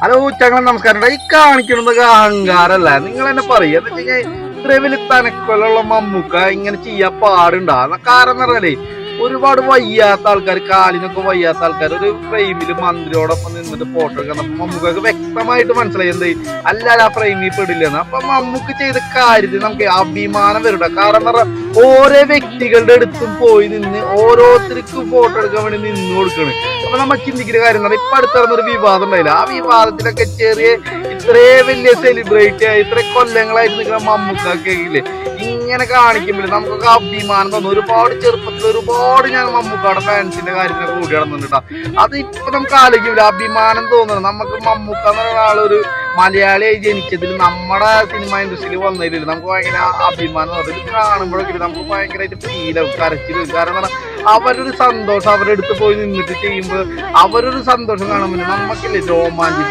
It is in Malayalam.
ഹലോ ചങ്ങളെ നമസ്കാരം. ഈ കാണിക്കണത് അഹങ്കാരല്ല, നിങ്ങൾ എന്നെ പറയുക എന്ന് വെച്ച് കഴിഞ്ഞാൽ ഇത്രയും വലിയ തനക്കൊലുള്ള മമ്മൂക്ക ഇങ്ങനെ ചെയ്യാൻ പാടുണ്ടാ? കാരണം എന്ന് പറഞ്ഞാലേ ഒരുപാട് വയ്യാത്ത ആൾക്കാർ, കാലിനൊക്കെ വയ്യാത്ത ആൾക്കാർ ഒരു ഫ്രെയിമിൽ മന്ത്രിയോടൊപ്പം നിന്നിട്ട് ഫോട്ടോ എടുക്കാൻ മമ്മൂക്കൊക്കെ വ്യക്തമായിട്ട് മനസ്സിലായി എന്ത് അല്ലാതെ ആ ഫ്രെയിമിൽ പെടില്ലെന്ന്. അപ്പൊ മമ്മൂക്ക് ചെയ്ത കാര്യത്തിൽ നമുക്ക് അഭിമാനം വരണ്ട. കാരണം എന്ന് പറഞ്ഞാൽ ഓരോ വ്യക്തികളുടെ അടുത്തും പോയി നിന്ന് ഓരോരുത്തർക്കും ഫോട്ടോ എടുക്കാൻ വേണ്ടി നിന്ന് കൊടുക്കണ്. അപ്പൊ നമ്മൾ ചിന്തിക്കുന്ന കാര്യം എന്ന് പറഞ്ഞാൽ ഇപ്പൊ അടുത്തിറന്നൊരു വിവാദം ഉണ്ടായില്ല, ആ വിവാദത്തിലൊക്കെ ചെറിയ ഇത്രയും വലിയ സെലിബ്രിറ്റി ആയി ഇത്ര കൊല്ലങ്ങളായിട്ട് നിൽക്കുന്ന മമ്മൂക്കൊക്കെ ഇങ്ങനെ കാണിക്കുമ്പോൾ നമുക്കൊക്കെ അഭിമാനം തോന്നും. ഒരുപാട് ചെറുപ്പത്തിൽ ഒരുപാട് ഞാൻ മമ്മൂക്കയുടെ ഫാൻസിന്റെ കാര്യത്തിനൊക്കെ കൂടി നടന്നിട്ടാ. അത് ഇപ്പൊ നമുക്ക് ആലോചിക്കില്ല, അഭിമാനം തോന്നുന്നത്. നമുക്ക് മമ്മൂക്ക എന്ന് പറയുന്ന ആളൊരു മലയാളിയായി ജനിച്ചതിൽ നമ്മുടെ സിനിമ ഇൻഡസ്ട്രിയിൽ വന്നതിൽ നമുക്ക് ഭയങ്കര അഭിമാനം തോന്നുന്നത്. ഇത് കാണുമ്പോഴൊക്കെ നമുക്ക് ഭയങ്കരമായിട്ട് ഫീലാവും, കരച്ചിലും. കാരണം അവരൊരു സന്തോഷം അവരുടെ അടുത്ത് പോയി നിന്നിട്ട് ചെയ്യുമ്പോൾ അവരൊരു സന്തോഷം കാണുമ്പോൾ നമുക്കില്ലേ രോമാഞ്ചിക്കും.